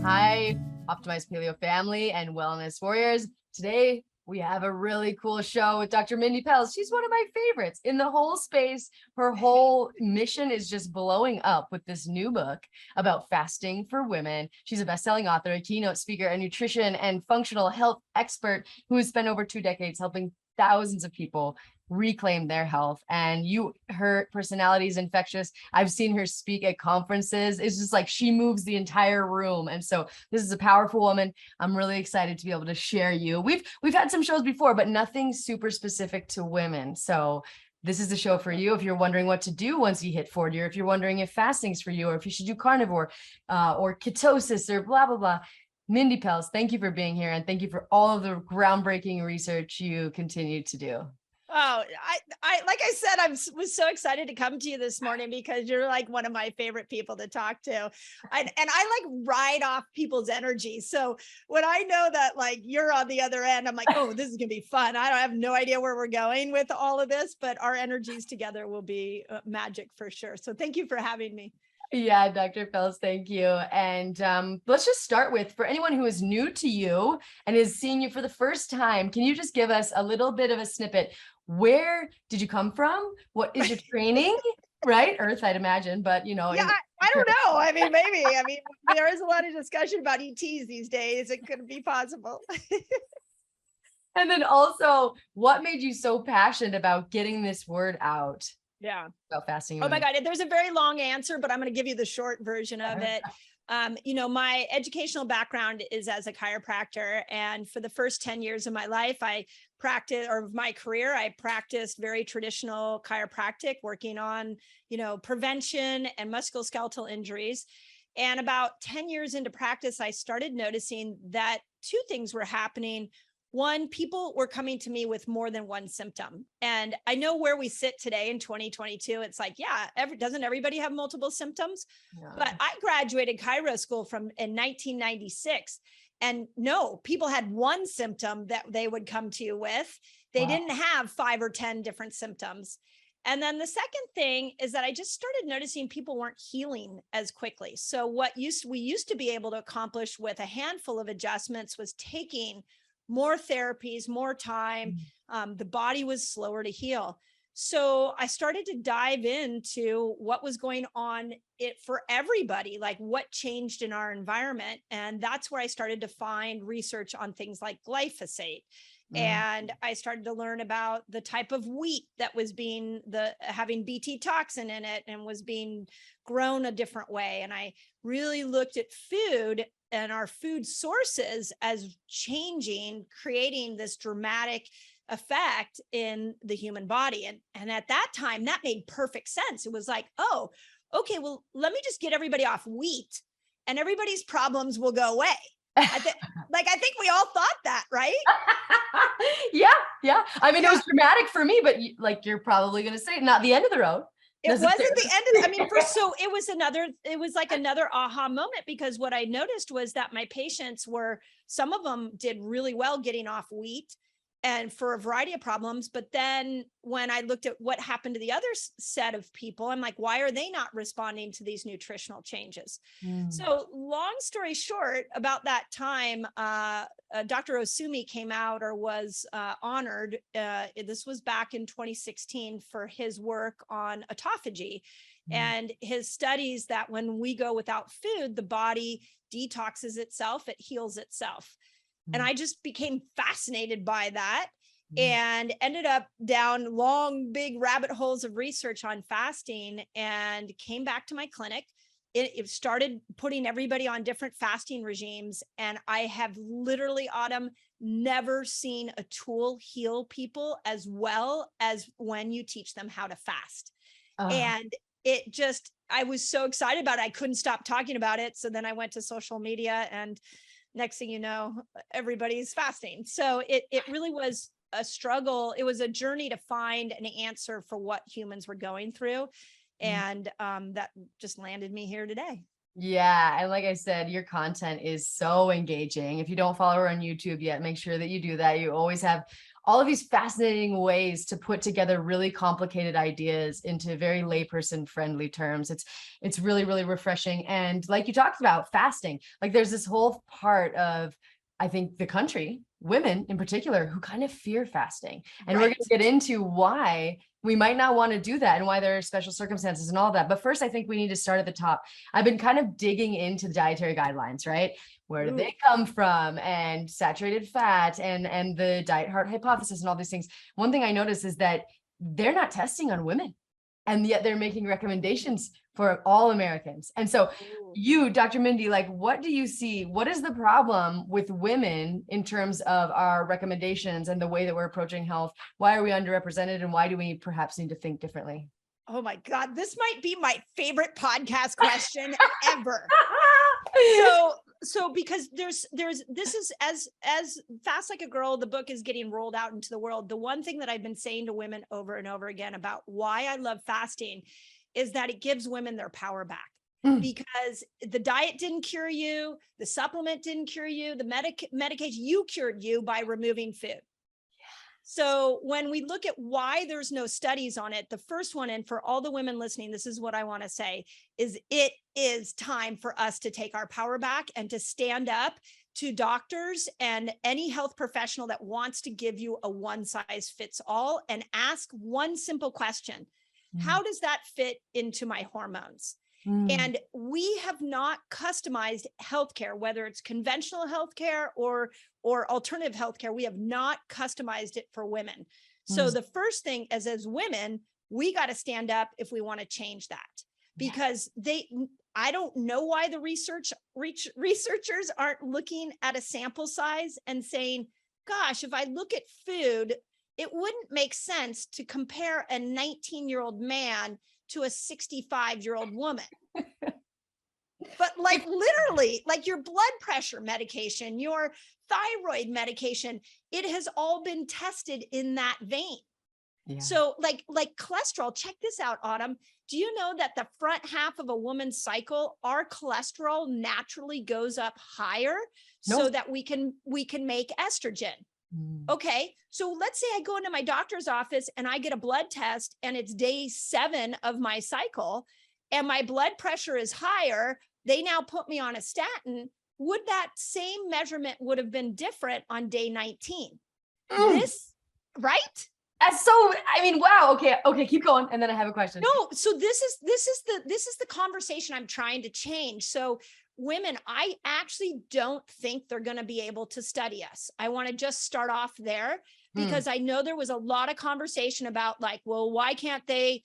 Hi, Optimized Paleo family and wellness warriors. Today, we have a really cool show with Dr. Mindy Pelz. She's one of my favorites in the whole space. Her whole mission is just blowing up with this new book about fasting for women. She's a best-selling author, a keynote speaker, a nutrition and functional health expert who has spent over 2 decades helping thousands of people reclaim their health. And her personality is infectious. I've seen her speak at conferences. It's just like she moves the entire room. And so this is a powerful woman. I'm really excited to be able to share you. We've had some shows before, but nothing super specific to women. So this is the show for you. If you're wondering what to do once you hit 40, or if you're wondering if fasting's for you, or if you should do carnivore or ketosis or blah, blah, blah. Mindy Pelz, thank you for being here. And thank you for all of the groundbreaking research you continue to do. Oh, I like I said, was so excited to come to you this morning because you're like one of my favorite people to talk to. And I like ride off people's energy. So when I know that like you're on the other end, I'm like, oh, this is gonna be fun. I don't have no idea where we're going with all of this, but our energies together will be magic for sure. So thank you for having me. Yeah, Dr. Pelz, thank you. And let's just start with, for anyone who is new to you and is seeing you for the first time, can you just give us a little bit of a snippet? Where did you come from? What is your training? Right? Earth, I'd imagine, but Yeah, I don't know. I mean, maybe. I mean, there is a lot of discussion about ETs these days. It could be possible. And then also, what made you so passionate about getting this word out Yeah. about fasting? Oh my God, there's a very long answer, but I'm going to give you the short version of it. My educational background is as a chiropractor. And for the first 10 years of my life, I practiced very traditional chiropractic, working on, prevention and musculoskeletal injuries. And about 10 years into practice, I started noticing that two things were happening. One, people were coming to me with more than one symptom. And I know where we sit today in 2022. It's like, yeah, doesn't everybody have multiple symptoms? Yeah. But I graduated chiro school in 1996. And no, people had one symptom that they would come to you with. They Wow. didn't have 5 or 10 different symptoms. And then the second thing is that I just started noticing people weren't healing as quickly. So we used to be able to accomplish with a handful of adjustments was taking more therapies, more time. The body was slower to heal. So I started to dive into what was going on for everybody, like what changed in our environment. And that's where I started to find research on things like glyphosate. And I started to learn about the type of wheat that was having BT toxin in it and was being grown a different way. And I really looked at food and our food sources as changing, creating this dramatic effect in the human body. And at that time, that made perfect sense. It was like, oh, okay, well, let me just get everybody off wheat and everybody's problems will go away. I think we all thought that, right? Yeah. I mean, it was dramatic for me, but you're probably going to say not the end of the road. It wasn't the end of, it was like another aha moment, because what I noticed was that my patients some of them did really well getting off wheat and for a variety of problems. But then when I looked at what happened to the other set of people, I'm like, why are they not responding to these nutritional changes? So long story short, about that time, Dr. Osumi came out or was honored. This was back in 2016 for his work on autophagy and his studies that when we go without food, the body detoxes itself, it heals itself. And I just became fascinated by that and ended up down long, big rabbit holes of research on fasting and came back to my clinic. It started putting everybody on different fasting regimes. And I have literally, Autumn, never seen a tool heal people as well as when you teach them how to fast. And I was so excited about it. I couldn't stop talking about it. So then I went to social media and next thing you know, everybody's fasting. So it really was a struggle. It was a journey to find an answer for what humans were going through. And that just landed me here today. Yeah. And like I said, your content is so engaging. If you don't follow her on YouTube yet, make sure that you do that. You always have all of these fascinating ways to put together really complicated ideas into very layperson friendly terms. It's really, really refreshing. And like you talked about fasting, like there's this whole part of, I think, the country, women in particular, who kind of fear fasting. And we're going Right. to get into why we might not want to do that and why there are special circumstances and all that. But first, I think we need to start at the top. I've been kind of digging into the dietary guidelines, right? Where do Ooh. they come from, and saturated fat and the diet heart hypothesis and all these things. One thing I noticed is that they're not testing on women, and yet they're making recommendations for all Americans. And so Ooh. you, Dr. Mindy, like, what do you see? What is the problem with women in terms of our recommendations and the way that we're approaching health? Why are we underrepresented, and why do we perhaps need to think differently? Oh my God, this might be my favorite podcast question ever. So because there's this is as Fast Like a Girl, the book is getting rolled out into the world. The one thing that I've been saying to women over and over again about why I love fasting is that it gives women their power back. Because the diet didn't cure you, the supplement didn't cure you, the medication, you cured you by removing food. So when we look at why there's no studies on it, the first one, and for all the women listening, this is what I want to say, is it is time for us to take our power back and to stand up to doctors and any health professional that wants to give you a one size fits all and ask one simple question. How does that fit into my hormones? And we have not customized healthcare, whether it's conventional healthcare or alternative healthcare. We have not customized it for women. So the first thing is, as women, we got to stand up if we want to change that, because I don't know why the researchers aren't looking at a sample size and saying, gosh, if I look at food, it wouldn't make sense to compare a 19-year-old man to a 65-year-old woman. But like literally, like your blood pressure medication, your thyroid medication, it has all been tested in that vein. Yeah. So like cholesterol, check this out, Autumn. Do you know that the front half of a woman's cycle, our cholesterol naturally goes up higher so that we can make estrogen? Okay, so let's say I go into my doctor's office and I get a blood test and it's day 7 of my cycle and my blood pressure is higher. They now put me on a statin. Would that same measurement would have been different on day 19? This, right? That's so, I mean, wow. Okay, keep going. And then I have a question. No, so this is the conversation I'm trying to change. So women, I actually don't think they're going to be able to study us. I want to just start off there, because I know there was a lot of conversation about like, well, why can't they,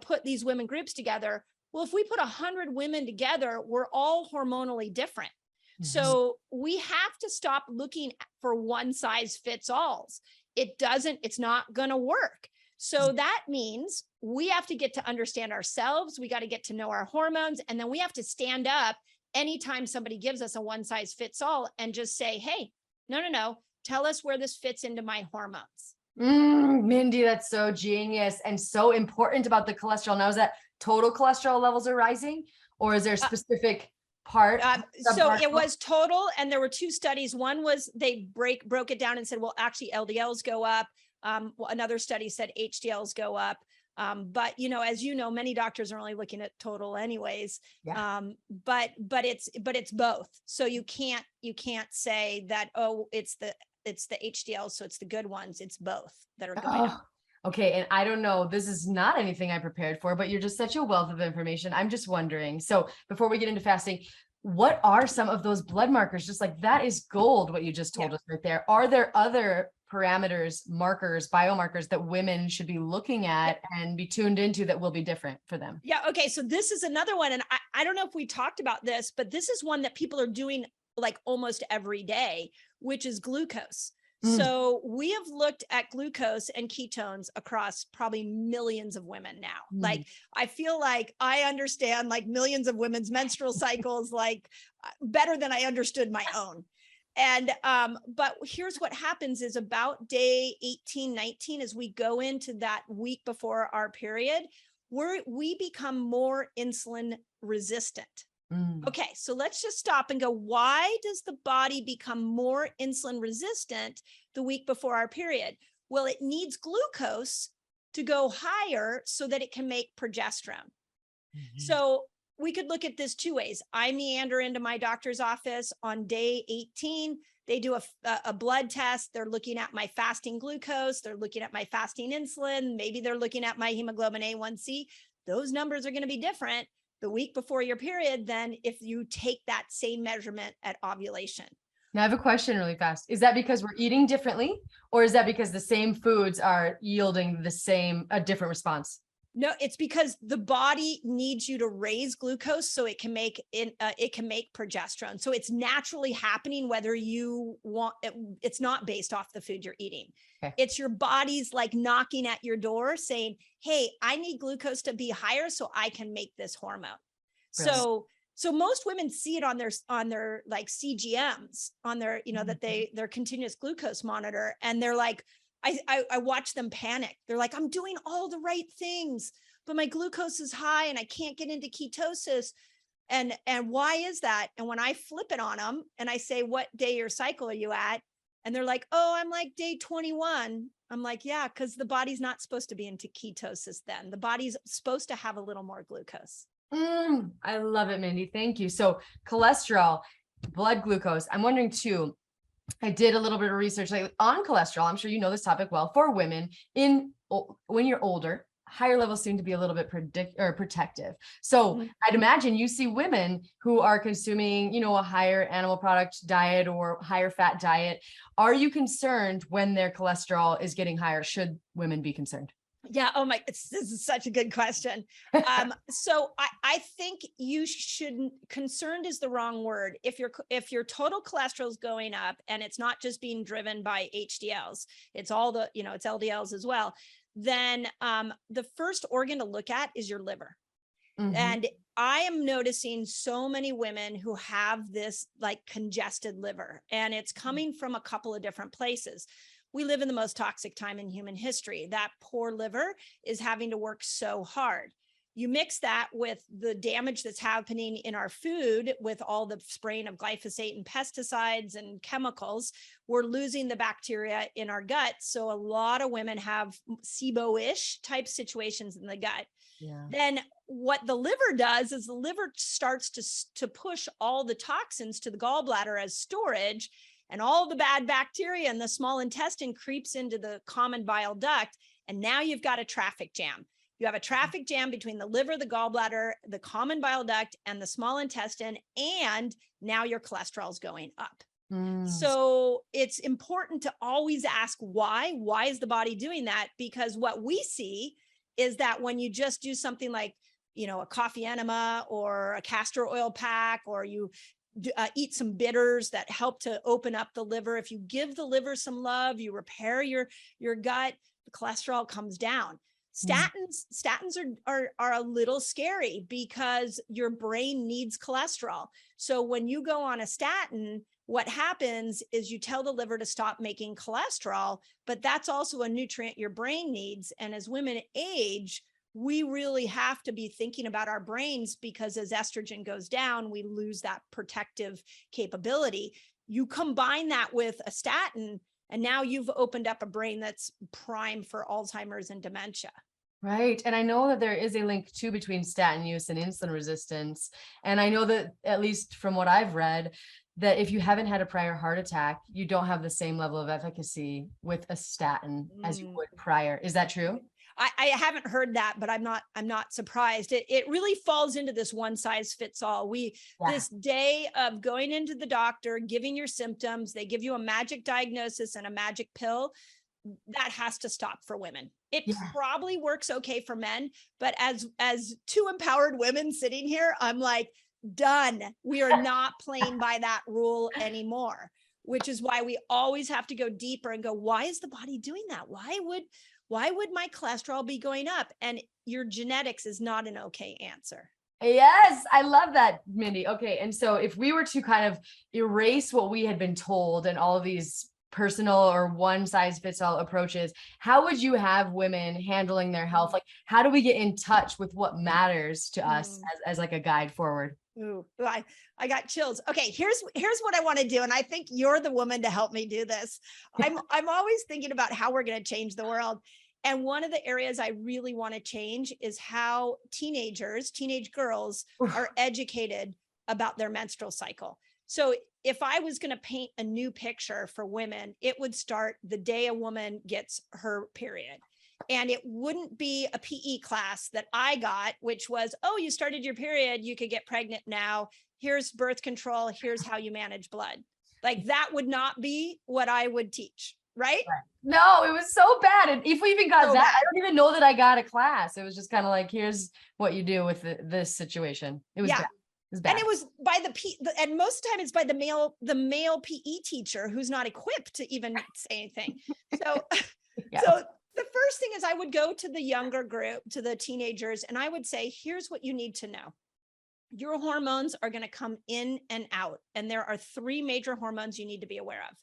put these women groups together? Well, if we put 100 women together, we're all hormonally different. So we have to stop looking for one size fits alls. It's not going to work. So that means we have to get to understand ourselves. We got to get to know our hormones. And then we have to stand up anytime somebody gives us a one size fits all and just say, hey, no, tell us where this fits into my hormones. Mindy, that's so genius and so important about the cholesterol. Now, is that total cholesterol levels are rising, or is there a specific part? So it was total, and there were 2 studies. One was they broke it down and said, well, actually LDLs go up. Another study said HDLs go up. But as you know, many doctors are only looking at total anyways. Yeah. But it's both. So you can't say that, oh, it's the HDL, so it's the good ones. It's both that are going up. Okay. And I don't know, this is not anything I prepared for, but you're just such a wealth of information. I'm just wondering. So before we get into fasting, what are some of those blood markers? Just like that is gold, what you just told us right there. Are there other parameters, markers, biomarkers that women should be looking at and be tuned into that will be different for them? Yeah. Okay. So this is another one. And I don't know if we talked about this, but this is one that people are doing like almost every day, which is glucose. So we have looked at glucose and ketones across probably millions of women now. Like, I feel like I understand like millions of women's menstrual cycles, like better than I understood my own. And, but here's what happens is about day 18, 19, as we go into that week before our period, we become more insulin resistant. Mm. Okay, so let's just stop and go, why does the body become more insulin resistant the week before our period? Well, it needs glucose to go higher so that it can make progesterone. Mhm. So we could look at this two ways. I meander into my doctor's office on day 18. They do a blood test. They're looking at my fasting glucose. They're looking at my fasting insulin. Maybe they're looking at my hemoglobin A1C. Those numbers are going to be different the week before your period than if you take that same measurement at ovulation. Now I have a question really fast. Is that because we're eating differently, or is that because the same foods are yielding a different response? No, it's because the body needs you to raise glucose so it can make progesterone. So it's naturally happening whether you want it. It's not based off the food you're eating. Okay. It's your body's like knocking at your door saying, "Hey, I need glucose to be higher so I can make this hormone." Brilliant. So most women see it on their like CGMs on their, that their continuous glucose monitor, and they're like, I watch them panic. They're like, I'm doing all the right things, but my glucose is high and I can't get into ketosis. And why is that? And when I flip it on them and I say, what day or cycle are you at? And they're like, oh, I'm like day 21. I'm like, yeah, because the body's not supposed to be into ketosis then. The body's supposed to have a little more glucose. I love it, Mindy. Thank you. So cholesterol, blood glucose. I'm wondering too, I did a little bit of research on cholesterol. I'm sure you know this topic well. For women, when you're older, higher levels seem to be a little bit protective. So I'd imagine you see women who are consuming, a higher animal product diet or higher fat diet. Are you concerned when their cholesterol is getting higher? Should women be concerned? Yeah. Oh my, this is such a good question. So I think you shouldn't, concerned is the wrong word. If your total cholesterol is going up and it's not just being driven by HDLs, it's all the, it's LDLs as well, then the first organ to look at is your liver. Mm-hmm. And I am noticing so many women who have this like congested liver, and it's coming from a couple of different places. We live in the most toxic time in human history. That poor liver is having to work so hard. You mix that with the damage that's happening in our food with all the spraying of glyphosate and pesticides and chemicals, we're losing the bacteria in our gut. So a lot of women have SIBO-ish type situations in the gut. Yeah. Then what the liver does is the liver starts to push all the toxins to the gallbladder as storage, and all the bad bacteria in the small intestine creeps into the common bile duct. And now you've got a traffic jam. You have a traffic jam between the liver, the gallbladder, the common bile duct, and the small intestine. And now your cholesterol is going up. So it's important to always ask why. Why is the body doing that? Because what we see is that when you just do something like, a coffee enema or a castor oil pack, or you eat some bitters that help to open up the liver. If you give the liver some love, you repair your gut, the cholesterol comes down. Statins are a little scary because your brain needs cholesterol. So when you go on a statin, what happens is you tell the liver to stop making cholesterol, but that's also a nutrient your brain needs. And as women age, we really have to be thinking about our brains, because as estrogen goes down, we lose that protective capability. You combine that with a statin, and now you've opened up a brain that's prime for Alzheimer's and dementia. Right. And I know that there is a link too between statin use and insulin resistance. And I know that, at least from what I've read, that if you haven't had a prior heart attack, you don't have the same level of efficacy with a statin as you would prior. Is that true? I haven't heard that, but I'm not surprised. It really falls into this one size fits all. This day of going into the doctor, giving your symptoms, they give you a magic diagnosis and a magic pill. That has to stop for women. It probably works okay for men, but as two empowered women sitting here, I'm like, done. We are not playing by that rule anymore, which is why we always have to go deeper and go, why is the body doing that? Why would my cholesterol be going up? And your genetics is not an okay answer. Yes, I love that, Mindy. Okay. And so if we were to kind of erase what we had been told and all of these personal or one size fits all approaches. How would you have women handling their health? Like, how do we get in touch with what matters to us as like a guide forward? Ooh, I got chills. Okay, here's what I want to do, and I think you're the woman to help me do this. I'm always thinking about how we're going to change the world. And one of the areas I really want to change is how teenage girls are educated about their menstrual cycle. So if I was going to paint a new picture for women, it would start the day a woman gets her period. And it wouldn't be a PE class that I got, which was, oh, you started your period, you could get pregnant now. Here's birth control. Here's how you manage blood. Like, that would not be what I would teach. Right? No, it was so bad. And if we even got So that, bad. I don't even know that I got a class. It was just kind of like, here's what you do with this situation. It was bad. It was bad. And it was by and most of the time it's by the male PE teacher who's not equipped to even say anything. So, so the first thing is I would go to the younger group, to the teenagers, and I would say, here's what you need to know. Your hormones are going to come in and out. And there are 3 major hormones you need to be aware of: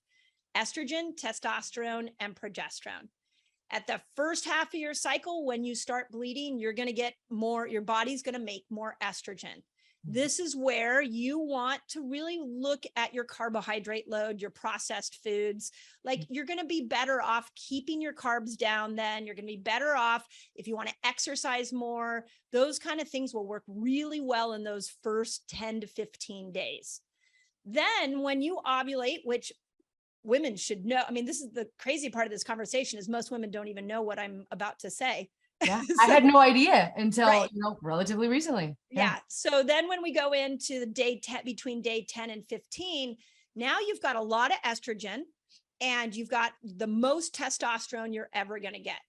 estrogen, testosterone, and progesterone. At the first half of your cycle, when you start bleeding, you're going to get more, your body's going to make more estrogen. This is where you want to really look at your carbohydrate load, your processed foods. Like, you're going to be better off keeping your carbs down. Then you're going to be better off if you want to exercise more. Those kind of things will work really well in those first 10 to 15 days. Then when you ovulate, which women should know. I mean, this is the crazy part of this conversation, is most women don't even know what I'm about to say. Yeah, I had no idea until relatively recently. Yeah. So then when we go into the day 10, between day 10 and 15, now you've got a lot of estrogen and you've got the most testosterone you're ever going to get.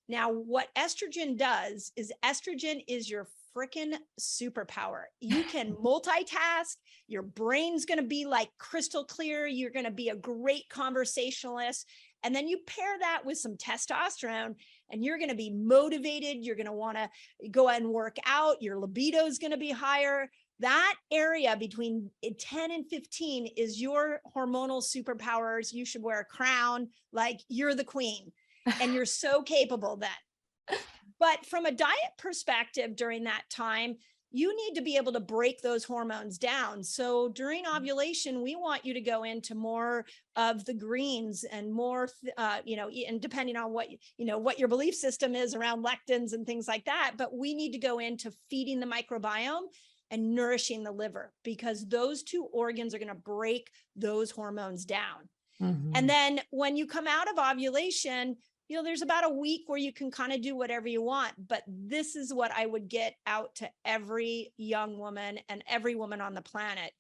Now, what estrogen does is estrogen is your freaking superpower. You can multitask. Your brain's going to be like crystal clear. You're going to be a great conversationalist. And then you pair that with some testosterone and you're going to be motivated. You're going to want to go and work out. Your libido is going to be higher. That area between 10 and 15 is your hormonal superpowers. You should wear a crown, like you're the queen, and you're so capable then. But from a diet perspective, during that time, you need to be able to break those hormones down. So during ovulation, we want you to go into more of the greens and more, and depending on what your belief system is around lectins and things like that. But we need to go into feeding the microbiome and nourishing the liver, because those 2 organs are going to break those hormones down. Mm-hmm. And then when you come out of ovulation, there's about a week where you can kind of do whatever you want, but this is what I would get out to every young woman and every woman on the planet,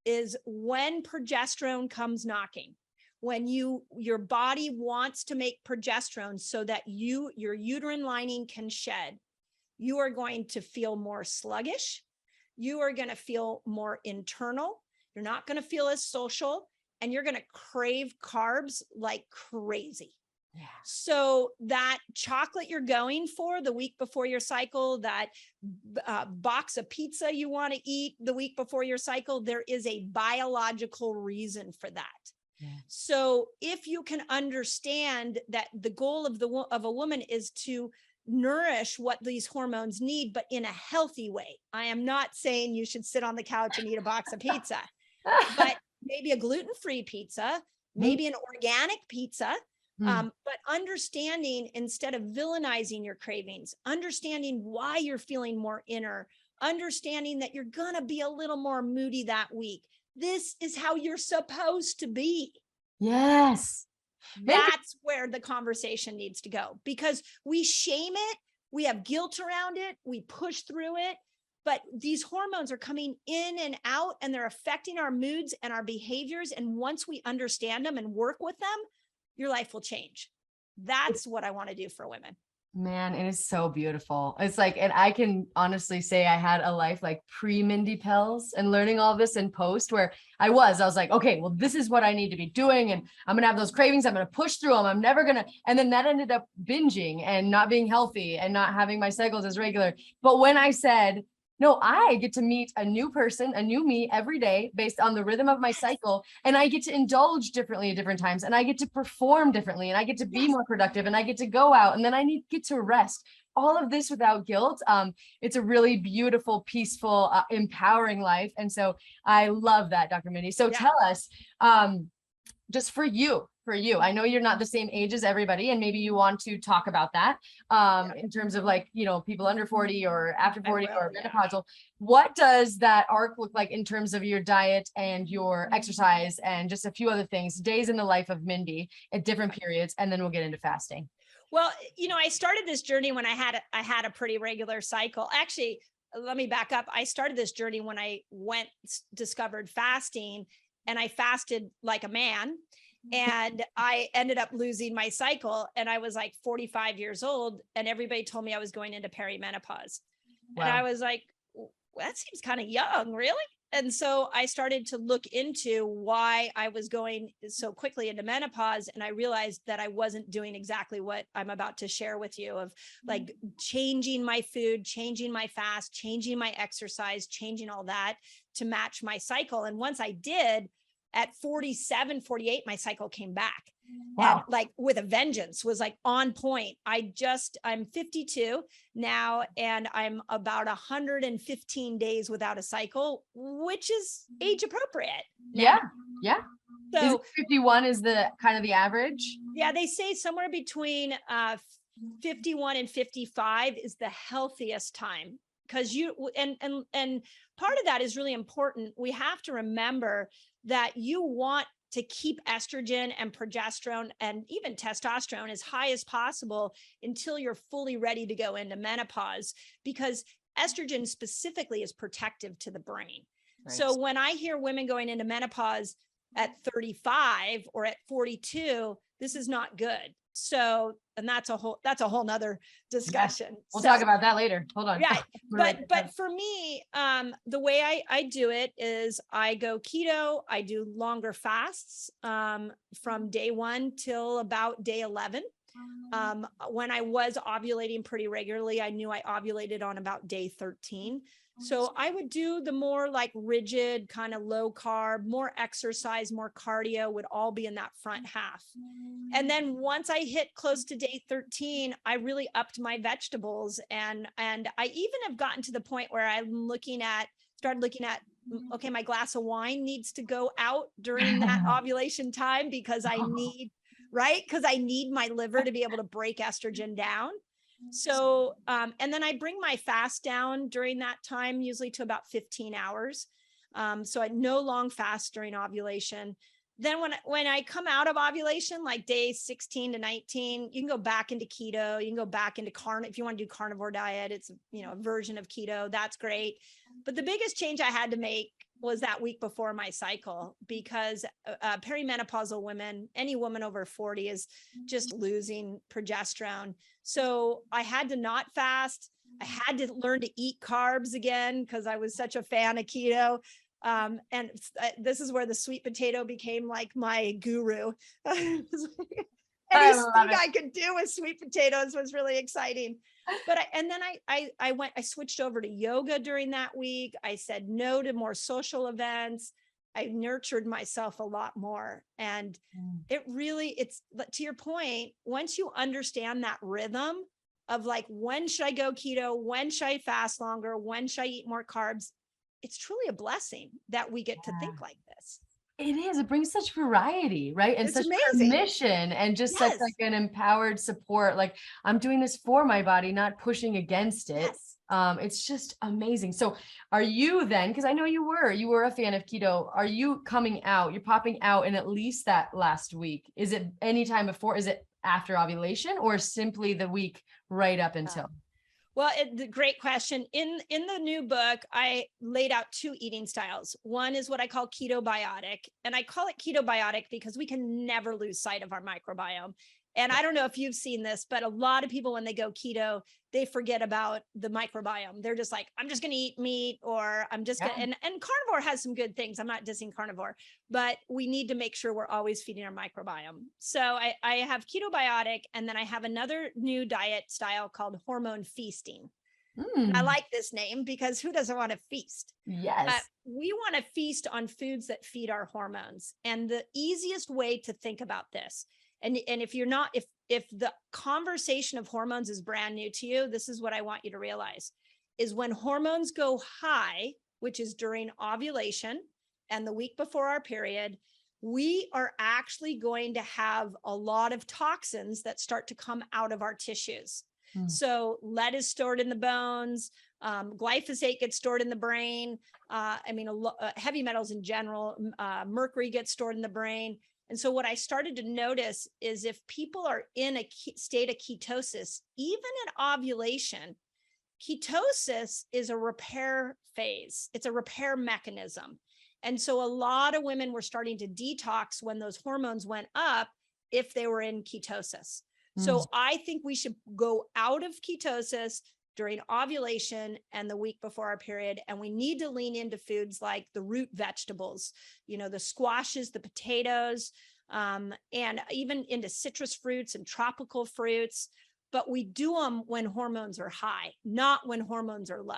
is when progesterone comes knocking, when your body wants to make progesterone so that your uterine lining can shed, you are going to feel more sluggish. You are going to feel more internal. You're not going to feel as social, and you're going to crave carbs like crazy. Yeah. So that chocolate you're going for the week before your cycle, that box of pizza you want to eat the week before your cycle, there is a biological reason for that. Yeah. So if you can understand that the goal of a woman is to nourish what these hormones need, but in a healthy way. I am not saying you should sit on the couch and eat a box of pizza, but maybe a gluten-free pizza, maybe an organic pizza. But understanding, instead of villainizing your cravings, understanding why you're feeling more inner, understanding that you're going to be a little more moody that week. This is how you're supposed to be. Yes. That's where the conversation needs to go, because we shame it. We have guilt around it. We push through it. But these hormones are coming in and out, and they're affecting our moods and our behaviors. And once we understand them and work with them, your life will change. That's what I want to do for women. Man, it is so beautiful. It's like, and I can honestly say I had a life like pre-Mindy Pelz, and learning all this in post, where I was like, okay, well, this is what I need to be doing. And I'm going to have those cravings. I'm going to push through them. I'm never going to. And then that ended up binging and not being healthy and not having my cycles as regular. But when I said, No, I get to meet a new person, a new me every day based on the rhythm of my cycle. And I get to indulge differently at different times. And I get to perform differently. And I get to be more productive. And I get to go out. And then I get to rest. All of this without guilt. It's a really beautiful, peaceful, empowering life. And so I love that, Dr. Mindy. So tell us, just for you, I know you're not the same age as everybody, and maybe you want to talk about that in terms of like, people under 40 or after 40 or menopausal. What does that arc look like in terms of your diet and your exercise and just a few other things, days in the life of Mindy at different periods, and then we'll get into fasting. Well, I started this journey when I had a pretty regular cycle. Actually, let me back up. I started this journey when I discovered fasting, and I fasted like a man, and I ended up losing my cycle, and I was like 45 years old, and everybody told me I was going into perimenopause. Wow. And I was like, well, that seems kind of young, really? And so I started to look into why I was going so quickly into menopause. And I realized that I wasn't doing exactly what I'm about to share with you, of like changing my food, changing my fast, changing my exercise, changing all that to match my cycle. And once I did, at 47, 48, my cycle came back. Wow. And like with a vengeance, was like on point. I'm 52 now, and I'm about 115 days without a cycle, which is age appropriate. Yeah. Yeah. So 51 is the kind of the average. Yeah. They say somewhere between 51 and 55 is the healthiest time. Because and part of that is really important. We have to remember that you want to keep estrogen and progesterone and even testosterone as high as possible until you're fully ready to go into menopause, because estrogen specifically is protective to the brain. Right. So when I hear women going into menopause at 35 or at 42, this is not good. So, and that's a whole nother discussion. Yeah. We'll talk about that later. Hold on. Yeah. But for me, the way I do it is I go keto. I do longer fasts, from day 1 till about day 11. When I was ovulating pretty regularly, I knew I ovulated on about day 13. So I would do the more like rigid, kind of low carb, more exercise, more cardio would all be in that front half. And then once I hit close to day 13, I really upped my vegetables. And I even have gotten to the point where I'm started looking at, okay, my glass of wine needs to go out during that ovulation time, because I need my liver to be able to break estrogen down. So, and then I bring my fast down during that time, usually to about 15 hours. So I no long fast during ovulation. Then when I come out of ovulation, like day 16 to 19, you can go back into keto. You can go back into if you want to do carnivore diet, it's, a version of keto. That's great. But the biggest change I had to make was that week before my cycle, because perimenopausal women, any woman over 40 is just losing progesterone. So I had to not fast. I had to learn to eat carbs again, because I was such a fan of keto. And this is where the sweet potato became like my guru. Anything I could do with sweet potatoes was really exciting. But I switched over to yoga during that week. I said no to more social events. I nurtured myself a lot more. And it's to your point, once you understand that rhythm of like, when should I go keto? When should I fast longer? When should I eat more carbs? It's truly a blessing that we get to think like this. It is. It brings such variety, right? And it's such amazing. permission, and just such like an empowered support. Like, I'm doing this for my body, not pushing against it. Yes. It's just amazing. So are you then, because I know you were a fan of keto, are you coming out, you're popping out in at least that last week? Is it any time before? Is it after ovulation, or simply the week right up until? Well, great question. In the new book, I laid out 2 eating styles. One is what I call ketobiotic. And I call it ketobiotic because we can never lose sight of our microbiome. And I don't know if you've seen this, but a lot of people, when they go keto, they forget about the microbiome. They're just like, I'm just going to eat meat, or I'm just going to, and carnivore has some good things. I'm not dissing carnivore, but we need to make sure we're always feeding our microbiome. So I have ketobiotic, and then I have another new diet style called hormone feasting. And I Mm, like this name because who doesn't want to feast? But yes. we want to feast on foods that feed our hormones. And the easiest way to think about this, and if you're not, if the conversation of hormones is brand new to you, this is what I want you to realize is when hormones go high, which is during ovulation and the week before our period, we are actually going to have a lot of toxins that start to come out of our tissues. Mm. So lead is stored in the bones, glyphosate gets stored in the brain. Heavy metals in general, mercury gets stored in the brain. And so what I started to notice is if people are in a state of ketosis, even at ovulation, ketosis is a repair phase. It's a repair mechanism. And so a lot of women were starting to detox when those hormones went up if they were in ketosis. So I think we should go out of ketosis during ovulation and the week before our period. And we need to lean into foods like the root vegetables, the squashes, the potatoes, and even into citrus fruits and tropical fruits. But we do them when hormones are high, not when hormones are low.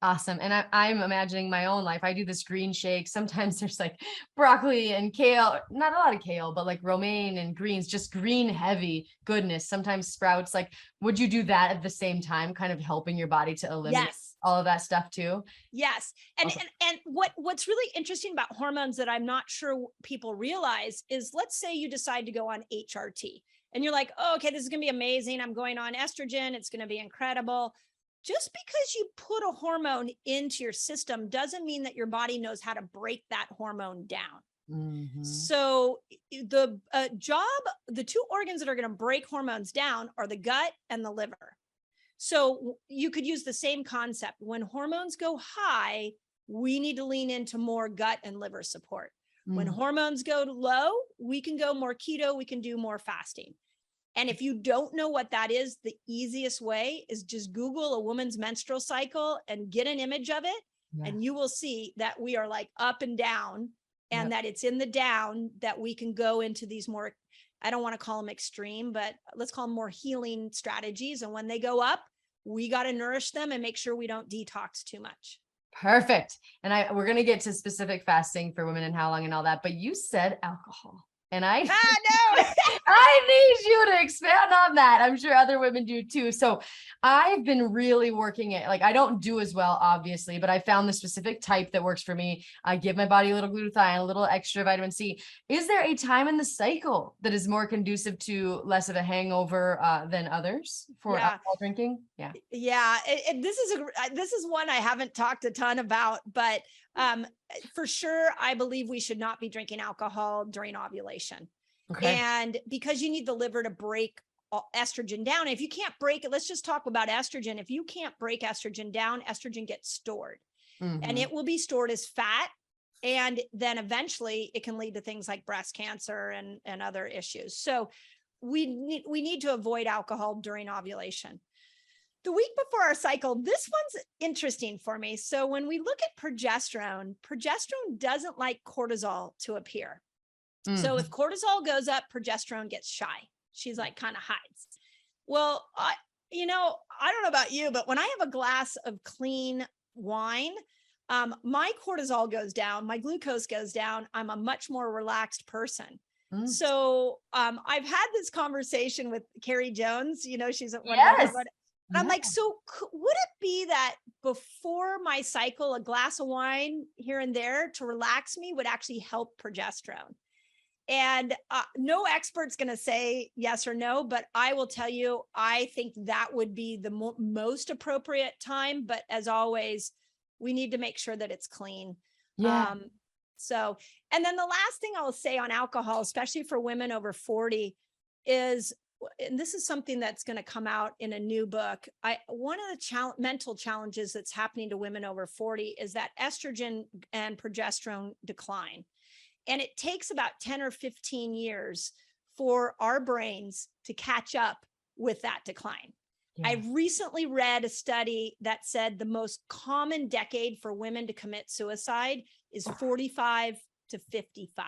Awesome. And I'm imagining my own life. I do this green shake. Sometimes there's like broccoli and kale, not a lot of kale, but like romaine and greens, just green heavy goodness. Sometimes sprouts. Like, would you do that at the same time, kind of helping your body to eliminate Yes. all of that stuff too? Yes. And, Okay. and what's really interesting about hormones that I'm not sure people realize is, let's say you decide to go on HRT and you're like, oh, okay, this is going to be amazing. I'm going on estrogen. It's going to be incredible. Just because you put a hormone into your system doesn't mean that your body knows how to break that hormone down. Mm-hmm. So the two organs that are going to break hormones down are the gut and the liver. So you could use the same concept. When hormones go high, we need to lean into more gut and liver support. When hormones go low, we can go more keto, we can do more fasting. And if you don't know what that is, the easiest way is just Google a woman's menstrual cycle and get an image of it. Yeah. And you will see that we are like up and down, and that it's in the down that we can go into these more, I don't want to call them extreme, but let's call them more healing strategies. And when they go up, we got to nourish them and make sure we don't detox too much. Perfect. And we're going to get to specific fasting for women and how long and all that, but you said alcohol. And I know. I need you to expand on that. I'm sure other women do too. So I've been really working it. Like, I don't do as well, obviously, but I found the specific type that works for me. I give my body a little glutathione, a little extra vitamin C. Is there a time in the cycle that is more conducive to less of a hangover than others for alcohol drinking? Yeah. Yeah. This is one I haven't talked a ton about, but for sure, I believe we should not be drinking alcohol during ovulation. Okay. And because you need the liver to break estrogen down. If you can't break it, let's just talk about estrogen. If you can't break estrogen down, estrogen gets stored, and it will be stored as fat. And then eventually it can lead to things like breast cancer and other issues. So we need to avoid alcohol during ovulation. The week before our cycle, this one's interesting for me. So when we look at progesterone doesn't like cortisol to appear. So if cortisol goes up, progesterone gets shy. She's like kind of hides. Well, I don't know about you, but when I have a glass of clean wine, my cortisol goes down, my glucose goes down. I'm a much more relaxed person. So I've had this conversation with Carrie Jones. She's at one of them. And I'm like, so would it be that before my cycle, a glass of wine here and there to relax me would actually help progesterone? And no expert's going to say yes or no, but I will tell you, I think that would be the most appropriate time. But as always, we need to make sure that it's clean. Yeah. And then the last thing I'll say on alcohol, especially for women over 40, is, and this is something that's going to come out in a new book. One of the mental challenges that's happening to women over 40 is that estrogen and progesterone decline. And it takes about 10 or 15 years for our brains to catch up with that decline. Yeah. I recently read a study that said the most common decade for women to commit suicide is 45 to 55.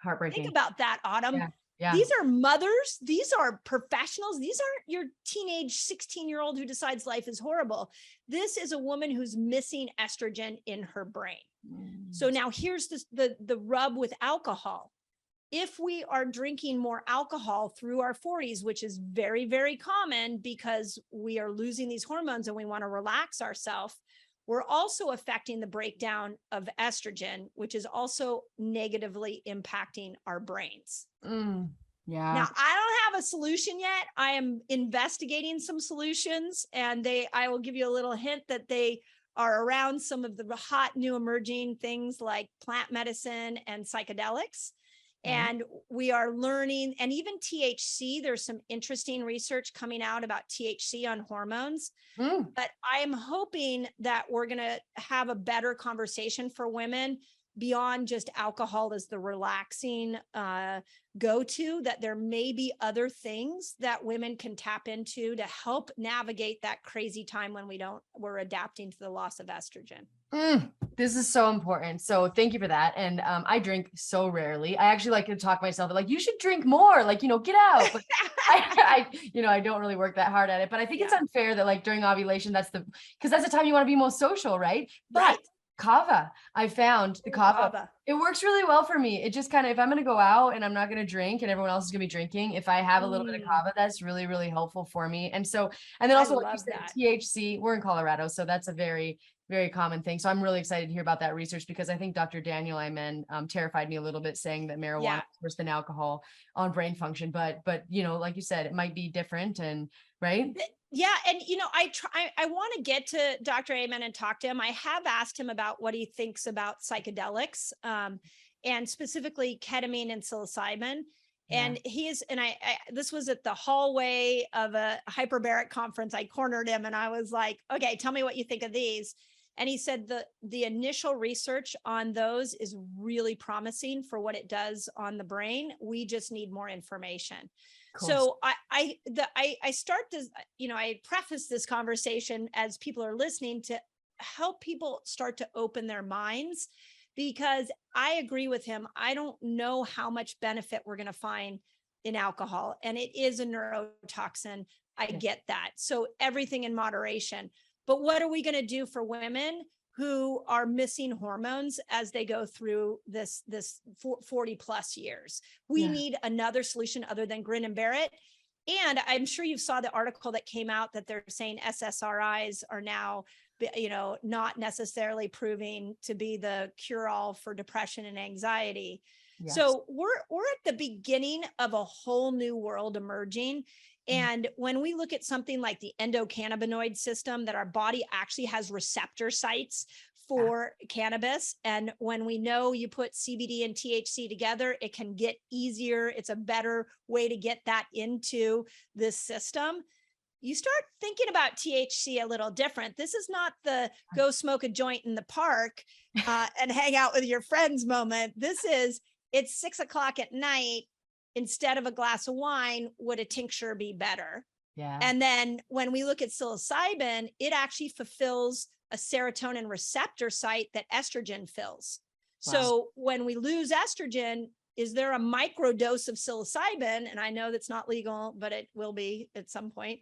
Heartbreaking. Think about that, Autumn. Yeah. Yeah. These are mothers. These are professionals. These aren't your teenage 16-year-old who decides life is horrible. This is a woman who's missing estrogen in her brain. So now here's the rub with alcohol. If we are drinking more alcohol through our 40s, which is very, very common because we are losing these hormones and we want to relax ourselves, we're also affecting the breakdown of estrogen, which is also negatively impacting our brains. Yeah. Now, I don't have a solution yet. I am investigating some solutions, and I will give you a little hint that they are around some of the hot new emerging things like plant medicine and psychedelics. And we are learning, and even THC, there's some interesting research coming out about THC on hormones. But I'm hoping that we're going to have a better conversation for women beyond just alcohol as the relaxing go-to, that there may be other things that women can tap into to help navigate that crazy time when we're adapting to the loss of estrogen. This is so important. So thank you for that. And I drink so rarely. I actually like to talk myself like, you should drink more, like, get out. But I don't really work that hard at it, but I think it's unfair that like during ovulation, because that's the time you want to be most social, right? But kava, I found the kava, it works really well for me. It just kind of, if I'm going to go out and I'm not going to drink and everyone else is going to be drinking, if I have a little bit of kava, that's really, really helpful for me. And then also like you said, THC, we're in Colorado, so that's a very, very common thing. So I'm really excited to hear about that research, because I think Dr. Daniel Amen terrified me a little bit, saying that marijuana is worse than alcohol on brain function. But like you said, it might be different, and right. Yeah. And, I want to get to Dr. Amen and talk to him. I have asked him about what he thinks about psychedelics, and specifically ketamine and psilocybin. And this was at the hallway of a hyperbaric conference. I cornered him and I was like, okay, tell me what you think of these. And he said the initial research on those is really promising for what it does on the brain. We just need more information. Cool. So I start this, I preface this conversation as people are listening to help people start to open their minds, because I agree with him. I don't know how much benefit we're going to find in alcohol, and it is a neurotoxin. I get that. So everything in moderation. But what are we going to do for women who are missing hormones as they go through this 40 plus years? We need another solution other than grin and bear it. And I'm sure you saw the article that came out that they're saying SSRIs are now, not necessarily proving to be the cure-all for depression and anxiety. Yes. So we're at the beginning of a whole new world emerging. And when we look at something like the endocannabinoid system, that our body actually has receptor sites for cannabis. And when we know you put CBD and THC together, it can get easier. It's a better way to get that into this system. You start thinking about THC a little different. This is not the go smoke a joint in the park and hang out with your friends moment. This is, it's 6 o'clock at night. Instead of a glass of wine, would a tincture be better? Yeah. And then when we look at psilocybin, it actually fulfills a serotonin receptor site that estrogen fills. Wow. So when we lose estrogen, is there a micro dose of psilocybin? And I know that's not legal, but it will be at some point.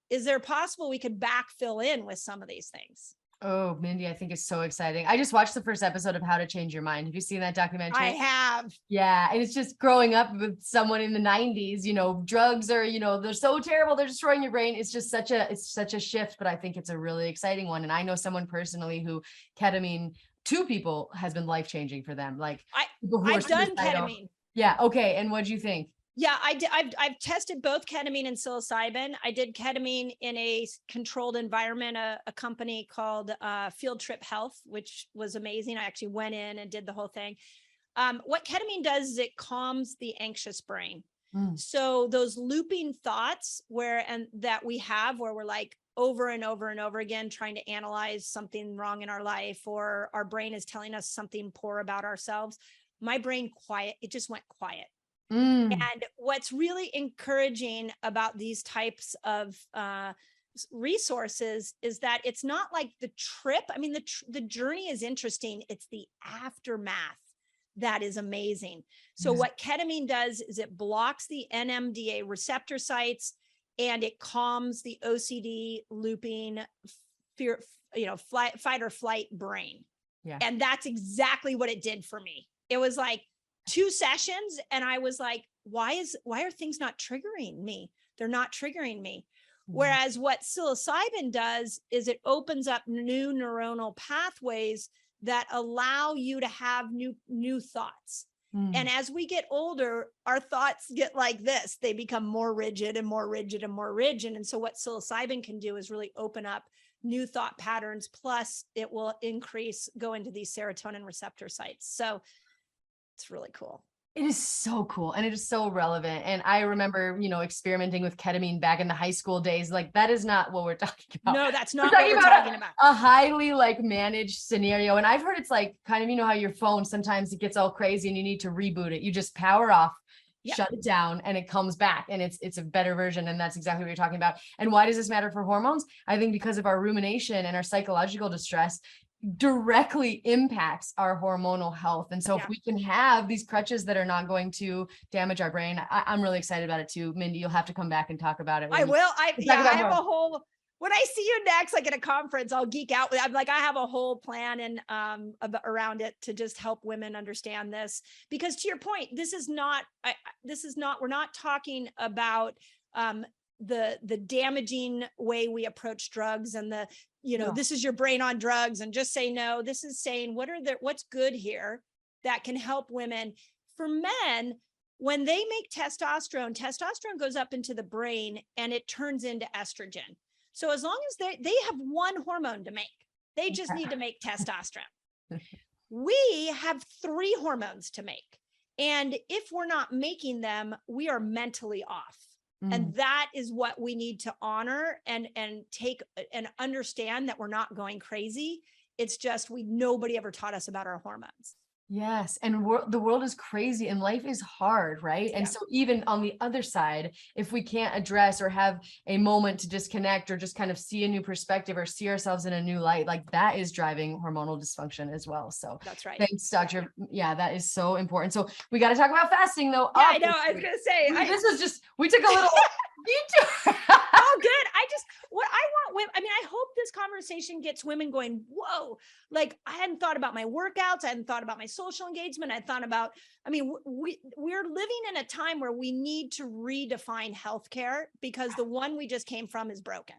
Is there possible we could backfill in with some of these things? Oh, Mindy, I think it's so exciting. I just watched the first episode of How to Change Your Mind. Have you seen that documentary? I have. Yeah. And it's just growing up with someone in the 90s, drugs are, they're so terrible. They're destroying your brain. It's just such a shift, but I think it's a really exciting one. And I know someone personally who ketamine, 2 people, has been life-changing for them. Like I've done ketamine. Yeah. Okay. And what'd you think? Yeah, I've tested both ketamine and psilocybin. I did ketamine in a controlled environment, a company called Field Trip Health, which was amazing. I actually went in and did the whole thing. What ketamine does is it calms the anxious brain. So those looping thoughts that we have, where we're like over and over and over again trying to analyze something wrong in our life, or our brain is telling us something poor about ourselves. My brain it just went quiet. And what's really encouraging about these types of resources is that it's not like the trip. I mean, the journey is interesting. It's the aftermath that is amazing. So what ketamine does is it blocks the NMDA receptor sites and it calms the OCD looping fear, fight or flight brain. Yeah. And that's exactly what it did for me. It was like 2 sessions and I was like, why are things not triggering me? They're not triggering me. Whereas what psilocybin does is it opens up new neuronal pathways that allow you to have new thoughts. And as we get older, our thoughts get like this. They become more rigid and more rigid and more rigid. And so what psilocybin can do is really open up new thought patterns. Plus it will go into these serotonin receptor sites. So it's really cool. It is so cool. And it is so relevant. And I remember, experimenting with ketamine back in the high school days. Like, that is not what we're talking about. No, that's not what we're talking about. A highly managed scenario. And I've heard it's like kind of, how your phone, sometimes it gets all crazy and you need to reboot it. You just power off, shut it down, and it comes back, and it's a better version. And that's exactly what you're talking about. And why does this matter for hormones? I think because of our rumination and our psychological distress directly impacts our hormonal health. And so if we can have these crutches that are not going to damage our brain, I'm really excited about it too. Mindy, you'll have to come back and talk about it. I will. I have a whole, when I see you next, like at a conference, I'll geek out. I'm like, I have a whole plan and around it to just help women understand this, because to your point, we're not talking about the damaging way we approach drugs and this is your brain on drugs and just say no. This is saying what's good here that can help women. For men, when they make testosterone goes up into the brain and it turns into estrogen. So as long as they have one hormone to make, they just need to make testosterone. We have 3 hormones to make. And if we're not making them, we are mentally off. And that is what we need to honor and take and understand, that we're not going crazy. It's just nobody ever taught us about our hormones. Yes. And the world is crazy and life is hard, right? And so even on the other side, if we can't address or have a moment to disconnect or just kind of see a new perspective or see ourselves in a new light, like that is driving hormonal dysfunction as well. So that's right. Thanks, Doctor. Yeah, that is so important. So we got to talk about fasting though. Yeah, I know. I was going to say, we took a little detour. Oh, good. I hope this conversation gets women going, whoa, like I hadn't thought about my workouts. I hadn't thought about my social engagement. We're living in a time where we need to redefine healthcare because the one we just came from is broken.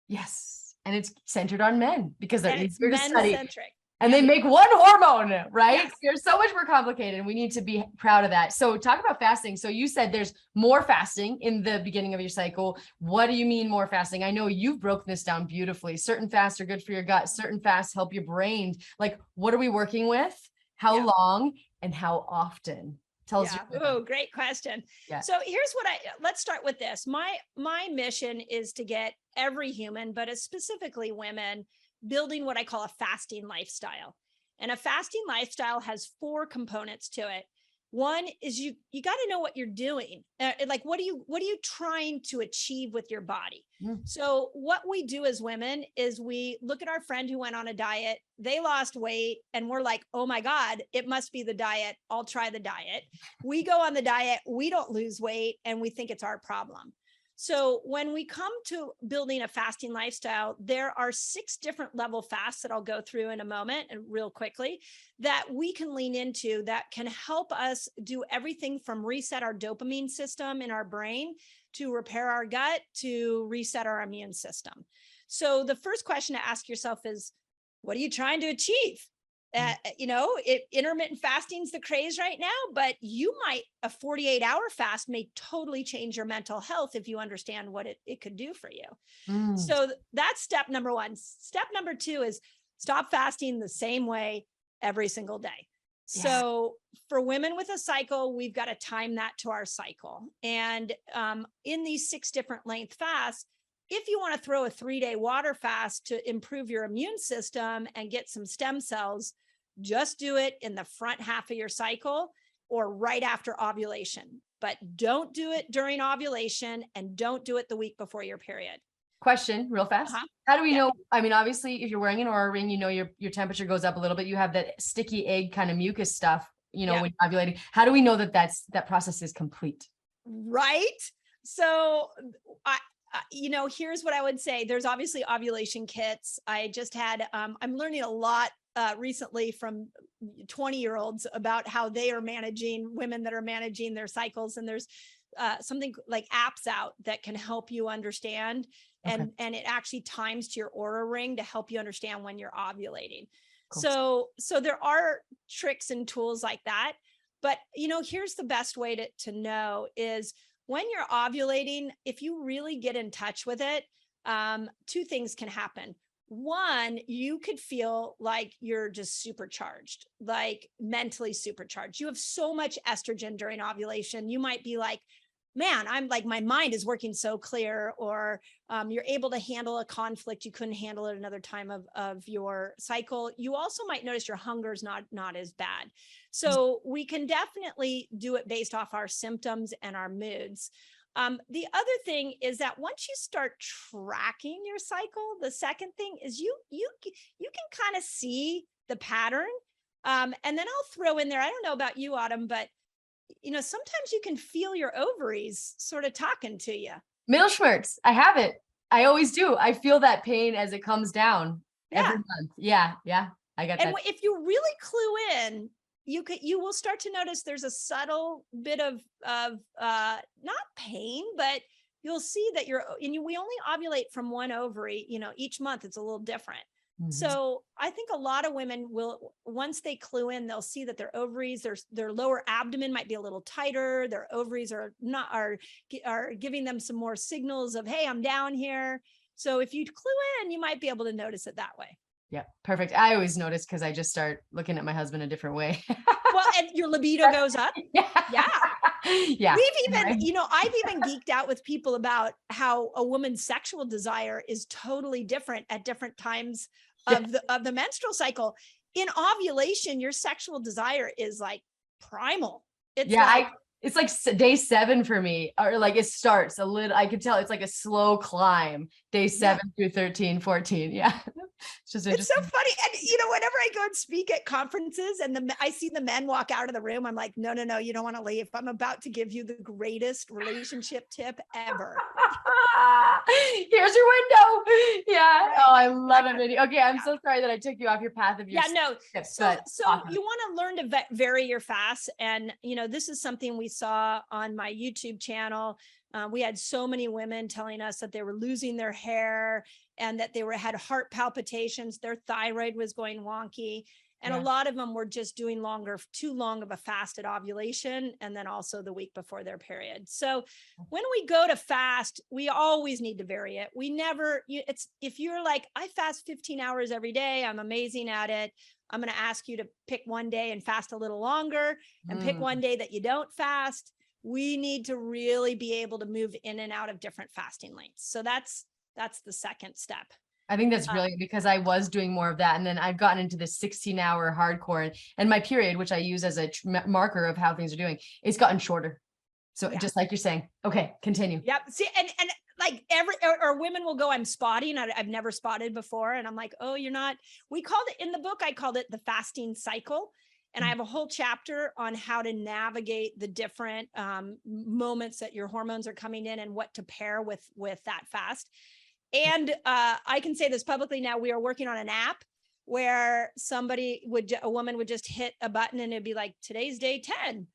Yes. And it's centered on men because they're easier to study. Men-centric. And they make one hormone, right? Yes. They're so much more complicated, and we need to be proud of that. So talk about fasting. So you said there's more fasting in the beginning of your cycle. What do you mean more fasting? I know you've broken this down beautifully. Certain fasts are good for your gut. Certain fasts help your brain. Like, what are we working with? How long and how often? Tell us. Oh, great question. Yeah. So here's let's start with this. My mission is to get every human, but specifically women, building what I call a fasting lifestyle. And a fasting lifestyle has 4 components to it. One is you got to know what you're doing. Like, what are you trying to achieve with your body? So what we do as women is we look at our friend who went on a diet, they lost weight, and we're like, oh my God, it must be the diet. I'll try the diet. We go on the diet, we don't lose weight, and we think it's our problem. So when we come to building a fasting lifestyle, there are 6 different level fasts that I'll go through in a moment and real quickly that we can lean into that can help us do everything from reset our dopamine system in our brain to repair our gut to reset our immune system. So the first question to ask yourself is, what are you trying to achieve? Intermittent fasting's the craze right now, but a 48-hour fast may totally change your mental health if you understand what it could do for you. So that's step number 1. Step number 2 is stop fasting the same way every single day. Yeah. So for women with a cycle, we've got to time that to our cycle. And in these 6 different length fasts, if you want to throw a 3-day water fast to improve your immune system and get some stem cells, just do it in the front half of your cycle or right after ovulation, but don't do it during ovulation and don't do it the week before your period. Question real fast. How do we know? I mean, obviously if you're wearing an Oura ring, your temperature goes up a little bit. You have that sticky egg kind of mucus stuff. when you're ovulating? How do we know that that process is complete? Right. So here's what I would say. There's obviously ovulation kits. I just had, I'm learning a lot recently from 20-year-olds about how they are managing, women that are managing their cycles. And there's something like apps out that can help you understand. And it actually times to your Oura ring to help you understand when you're ovulating. Cool. So there are tricks and tools like that. But, here's the best way to know is when you're ovulating, if you really get in touch with it, two things can happen. One, you could feel like you're just supercharged, like mentally supercharged. You have so much estrogen during ovulation. You might be like, man, I'm like, my mind is working so clear, or you're able to handle a conflict you couldn't handle at another time of your cycle. You also might notice your hunger is not as bad. So we can definitely do it based off our symptoms and our moods. The other thing is that once you start tracking your cycle, the second thing is you can kind of see the pattern. And then I'll throw in there, I don't know about you, Autumn, but sometimes you can feel your ovaries sort of talking to you. Milchschmerz. I have it. I always do. I feel that pain as it comes down every month. Yeah. I got that. And if you really clue in, you will start to notice there's a subtle bit of not pain, but you'll see that we only ovulate from one ovary, each month it's a little different. Mm-hmm. So I think a lot of women will, once they clue in, they'll see that their ovaries, their lower abdomen might be a little tighter. Their ovaries are giving them some more signals of, hey, I'm down here. So if you clue in, you might be able to notice it that way. Yeah, perfect. I always notice because I just start looking at my husband a different way. Well, and your libido goes up. Yeah. We've even, I've even geeked out with people about how a woman's sexual desire is totally different at different times of the menstrual cycle. In ovulation, your sexual desire is like primal. It's like day 7 for me, or like it starts a little, I could tell it's like a slow climb, day 7 through 13, 14. Yeah. It's so funny. And whenever I go and speak at conferences and I see the men walk out of the room, I'm like, no, you don't want to leave. I'm about to give you the greatest relationship tip ever. Here's your window. Yeah. Right. Oh, I love it, Mindy. Okay. I'm so sorry that I took you off your path of your tips, so awesome. You want to learn to vary your fast. And, this is something we saw on my YouTube channel. We had so many women telling us that they were losing their hair and that they had heart palpitations. Their thyroid was going wonky. And a lot of them were just doing too long of a fast at ovulation, and then also the week before their period. So when we go to fast, we always need to vary it. If you're like, I fast 15 hours every day, I'm amazing at it, I'm going to ask you to pick one day and fast a little longer and pick one day that you don't fast. We need to really be able to move in and out of different fasting lengths. So that's the second step. I think that's brilliant because I was doing more of that. And then I've gotten into this 16-hour hardcore, and my period, which I use as a marker of how things are doing, it's gotten shorter. So just like you're saying, okay, continue. Yep. See, and like or women will go, I'm spotting. I've never spotted before. And I'm like, oh, you're not. We called it in the book. I called it the fasting cycle. And I have a whole chapter on how to navigate the different moments that your hormones are coming in and what to pair with that fast. And I can say this publicly now, we are working on an app where a woman would just hit a button and it'd be like, today's day 10.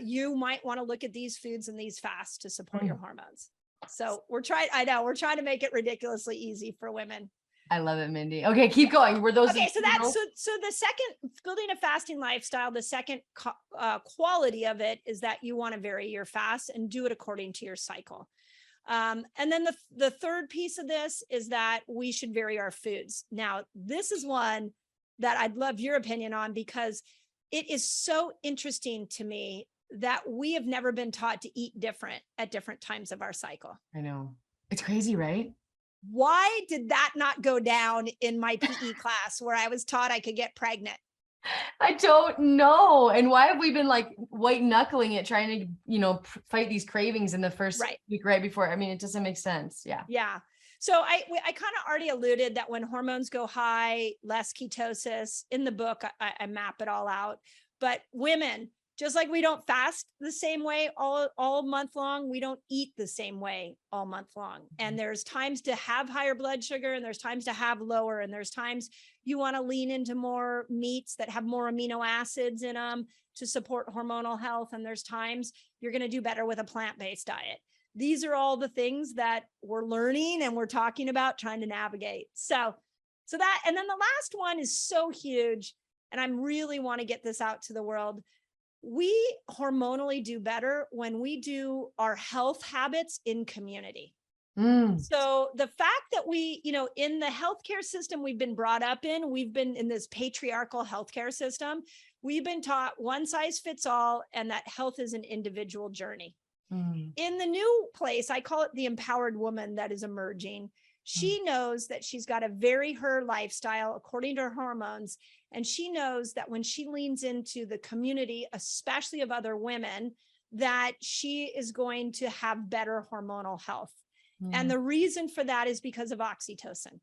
You might want to look at these foods and these fasts to support your hormones. So we're trying to make it ridiculously easy for women. I love it, Mindy. Okay, keep going. Were those so the second, building a fasting lifestyle, the second quality of it is that you want to vary your fast and do it according to your cycle. And then the third piece of this is that we should vary our foods. Now, this is one that I'd love your opinion on, because it is so interesting to me that we have never been taught to eat different at different times of our cycle. I know. It's crazy, right? Why did that not go down in my PE class where I was taught I could get pregnant? I don't know. And why have we been like white knuckling it, trying to, fight these cravings in the first week right before? I mean, it doesn't make sense. Yeah. Yeah. So I kind of already alluded that when hormones go high, less ketosis. In the book, I map it all out. But women, just like we don't fast the same way all month long, we don't eat the same way all month long. And there's times to have higher blood sugar, and there's times to have lower, and there's times you want to lean into more meats that have more amino acids in them to support hormonal health. And there's times you're going to do better with a plant-based diet. These are all the things that we're learning and we're talking about trying to navigate. So that, and then the last one is so huge, and I really want to get this out to the world. We hormonally do better when we do our health habits in community. So the fact that we, in the healthcare system we've been brought up in, we've been in this patriarchal healthcare system. We've been taught one size fits all, and that health is an individual journey. In the new place, I call it the empowered woman that is emerging. She knows that she's got to vary her lifestyle according to her hormones. And she knows that when she leans into the community, especially of other women, that she is going to have better hormonal health. And the reason for that is because of oxytocin.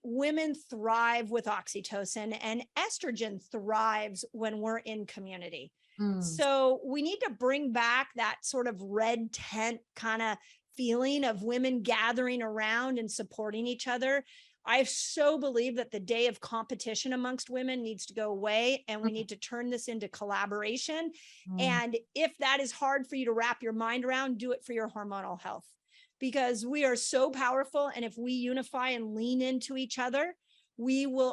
Women thrive with oxytocin, and estrogen thrives when we're in community. So we need to bring back that sort of red tent kind of feeling of women gathering around and supporting each other. I so believe that the day of competition amongst women needs to go away, and we need to turn this into collaboration. And if that is hard for you to wrap your mind around, do it for your hormonal health, because we are so powerful. And if we unify and lean into each other,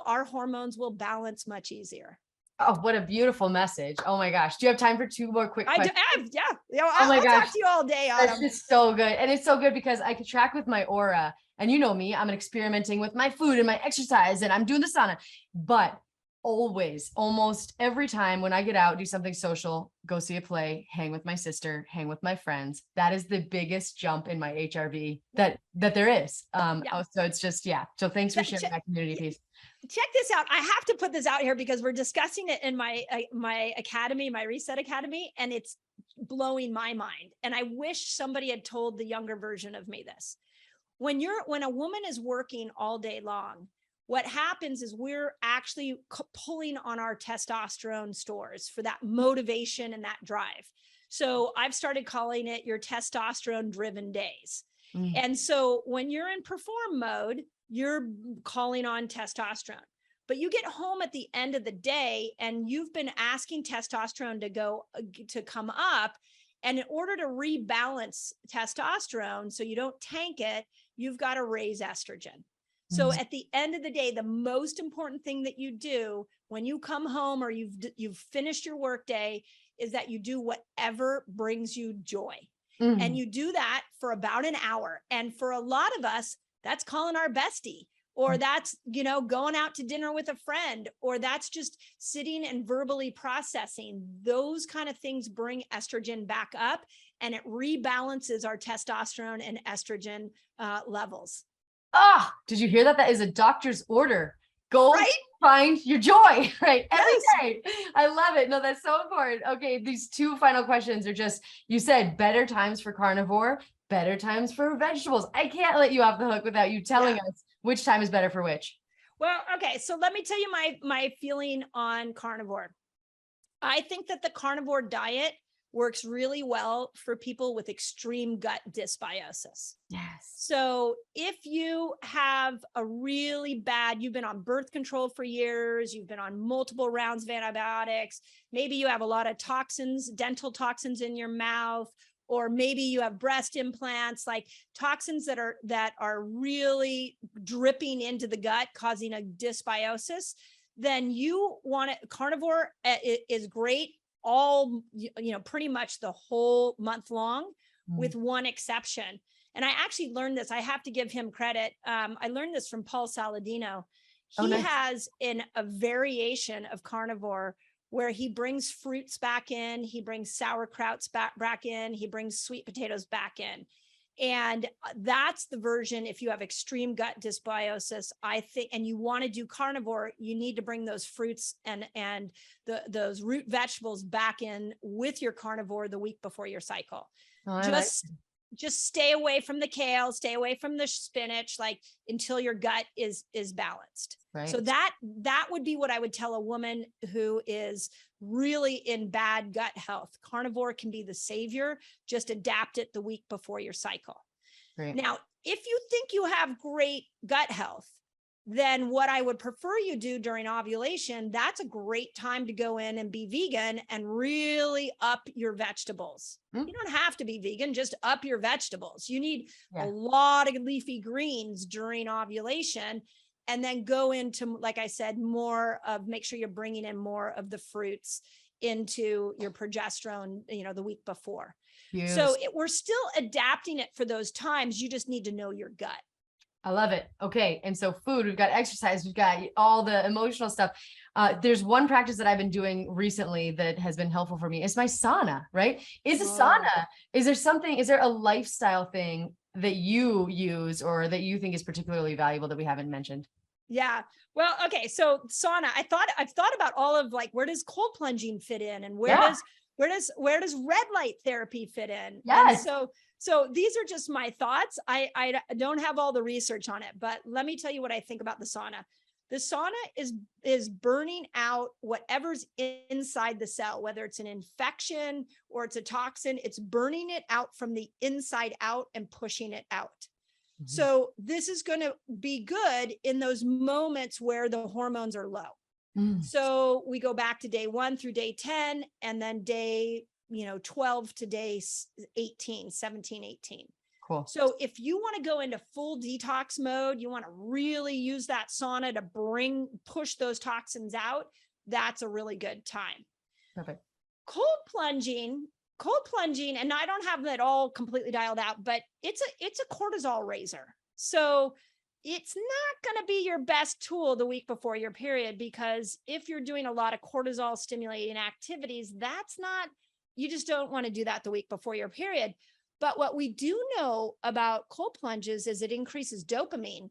our hormones will balance much easier. Oh, what a beautiful message. Oh my gosh. Do you have time for 2 more quick questions? Yeah. Oh my I'll gosh. talk to you all day. That's just so good. And it's so good because I can track with my aura, and you know me, I'm experimenting with my food and my exercise, and I'm doing the sauna, but always, almost every time when I get out, do something social, go see a play, hang with my sister, hang with my friends, that is the biggest jump in my HRV that there is. So it's just, so thanks for sharing that community piece. Check this out. I have to put this out here because we're discussing it in my academy, my Reset Academy, and it's blowing my mind. And I wish somebody had told the younger version of me this. When a woman is working all day long, what happens is we're actually pulling on our testosterone stores for that motivation and that drive. So I've started calling it your testosterone driven days. And so when you're in perform mode, you're calling on testosterone, but you get home at the end of the day and you've been asking testosterone to come up. And in order to rebalance testosterone, so you don't tank it, you've got to raise estrogen. So at the end of the day, the most important thing that you do when you come home or you've finished your workday is that you do whatever brings you joy. And you do that for about an hour. And for a lot of us, that's calling our bestie, or that's, going out to dinner with a friend, or that's just sitting and verbally processing. Those kind of things bring estrogen back up, and it rebalances our testosterone and estrogen levels. Did you hear that? That is a doctor's order. Go find your joy, right? Every day. I love it. No, that's so important. Okay. These 2 final questions are just, you said better times for carnivore, better times for vegetables. I can't let you off the hook without you telling us which time is better for which. Well, okay. So let me tell you my feeling on carnivore. I think that the carnivore diet works really well for people with extreme gut dysbiosis. Yes. So if you have you've been on birth control for years, you've been on multiple rounds of antibiotics, maybe you have a lot of toxins, dental toxins in your mouth, or maybe you have breast implants, like toxins that are really dripping into the gut, causing a dysbiosis, then you want it. Carnivore is great pretty much the whole month long, with one exception. And I actually learned this. I have to give him credit. I learned this from Paul Saladino. He has a variation of carnivore where he brings fruits back in, he brings sauerkrauts back in, he brings sweet potatoes back in. And that's the version. If you have extreme gut dysbiosis, I think, and you want to do carnivore, you need to bring those fruits and those root vegetables back in with your carnivore the week before your cycle. just stay away from the kale, stay away from the spinach, like until your gut is balanced. Right. So that would be what I would tell a woman who is really in bad gut health. Carnivore can be the savior. Just adapt it the week before your cycle. Great. Now, if you think you have great gut health, then what I would prefer you do during ovulation, that's a great time to go in and be vegan and really up your vegetables. You don't have to be vegan, just up your vegetables. You need a lot of leafy greens during ovulation, and then go into, like I said, make sure you're bringing in more of the fruits into your progesterone, the week before. Yes. So we're still adapting it for those times. You just need to know your gut. I love it. Okay. And so food, we've got exercise, we've got all the emotional stuff. There's one practice that I've been doing recently that has been helpful for me. It's my sauna, right? Is there a lifestyle thing that you use or that you think is particularly valuable that we haven't mentioned? Yeah. Well, okay. So sauna, I've thought about all of like, where does cold plunging fit in, and where does red light therapy fit in? Yes. And so these are just my thoughts. I don't have all the research on it, but let me tell you what I think about the sauna. The sauna is burning out whatever's inside the cell, whether it's an infection or it's a toxin. It's burning it out from the inside out and pushing it out. Mm-hmm. So this is going to be good in those moments where the hormones are low. So we go back to day 1 through day 10, and then day 12 to day 17, 18. Cool. So if you want to go into full detox mode, you want to really use that sauna to push those toxins out, that's a really good time. Perfect. Cold plunging, and I don't have that all completely dialed out, but it's a cortisol raiser. So it's not going to be your best tool the week before your period, because if you're doing a lot of cortisol stimulating activities, you just don't want to do that the week before your period. But what we do know about cold plunges is it increases dopamine.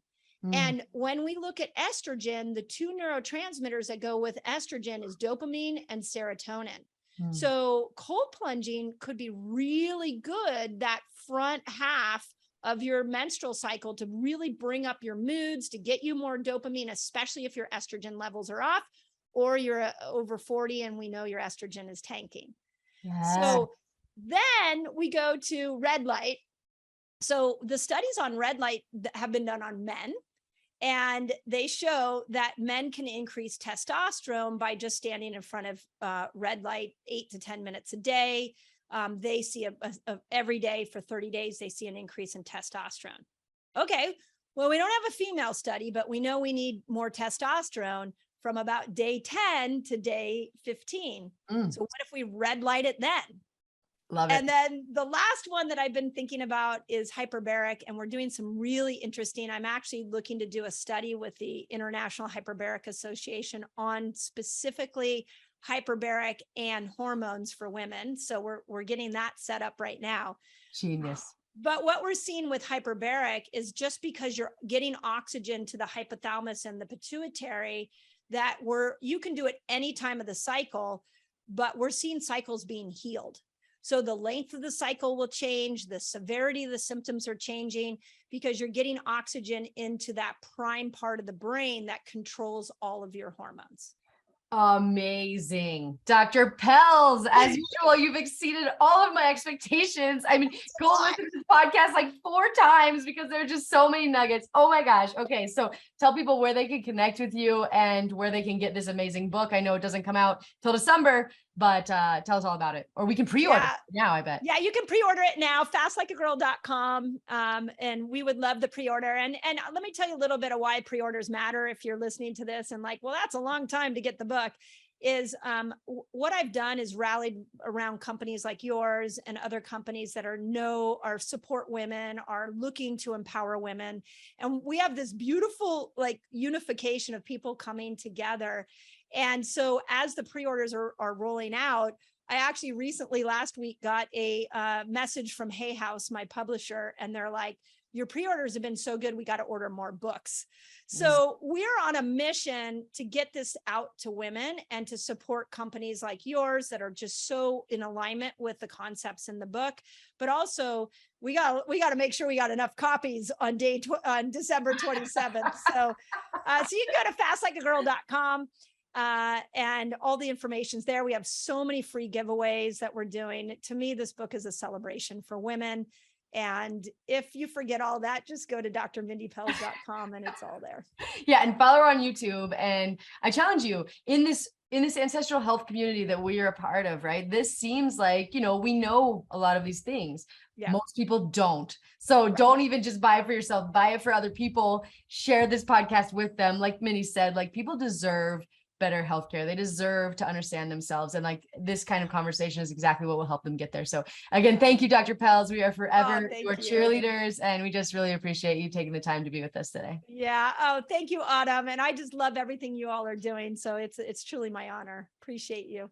And when we look at estrogen, the 2 neurotransmitters that go with estrogen is dopamine and serotonin. So cold plunging could be really good that front half of your menstrual cycle to really bring up your moods, to get you more dopamine, especially if your estrogen levels are off or you're over 40 and we know your estrogen is tanking. Yeah. So then we go to red light. So the studies on red light have been done on men, and they show that men can increase testosterone by just standing in front of red light 8 to 10 minutes a day. They see every day for 30 days, they see an increase in testosterone. Okay, well, we don't have a female study, but we know we need more testosterone from about day 10 to day 15. So what if we red light it then? Love it. And then the last one that I've been thinking about is hyperbaric, and we're doing some really interesting. I'm actually looking to do a study with the International Hyperbaric Association on specifically hyperbaric and hormones for women. So we're getting that set up right now. Genius. But what we're seeing with hyperbaric is just because you're getting oxygen to the hypothalamus and the pituitary, that you can do it any time of the cycle, but we're seeing cycles being healed. So the length of the cycle will change, the severity of the symptoms are changing because you're getting oxygen into that prime part of the brain that controls all of your hormones. Amazing. Dr. Pelz, as usual, you've exceeded all of my expectations. I mean, go listen to this podcast like 4 times because there are just so many nuggets. Oh my gosh. Okay. So tell people where they can connect with you and where they can get this amazing book. I know it doesn't come out till December, but tell us all about it. Or we can pre-order it now, I bet. Yeah, you can pre-order it now, fastlikeagirl.com. And we would love the pre-order. And let me tell you a little bit of why pre-orders matter if you're listening to this and like, well, that's a long time to get the book. Is what I've done is rallied around companies like yours and other companies that are support women, are looking to empower women. And we have this beautiful like unification of people coming together. And so as the pre-orders are rolling out, I actually recently last week got a message from Hay House, my publisher, and they're like, your pre-orders have been so good, we got to order more books. So we're on a mission to get this out to women and to support companies like yours that are just so in alignment with the concepts in the book. But also we got to make sure we got enough copies on on December 27th. So you can go to fastlikeagirl.com. And all the information's there. We have so many free giveaways that we're doing. To me, this book is a celebration for women. And if you forget all that, just go to drmindypelz.com and it's all there. Yeah. And follow her on YouTube. And I challenge you in this ancestral health community that we are a part of, right? This seems like, we know a lot of these things. Yeah. Most people don't. So don't even just buy it for yourself, buy it for other people, share this podcast with them. Like Mindy said, like people deserve better healthcare. They deserve to understand themselves. And like this kind of conversation is exactly what will help them get there. So again, thank you, Dr. Pelz. We are forever your cheerleaders. And we just really appreciate you taking the time to be with us today. Yeah. Oh, thank you, Autumn. And I just love everything you all are doing. So it's truly my honor. Appreciate you.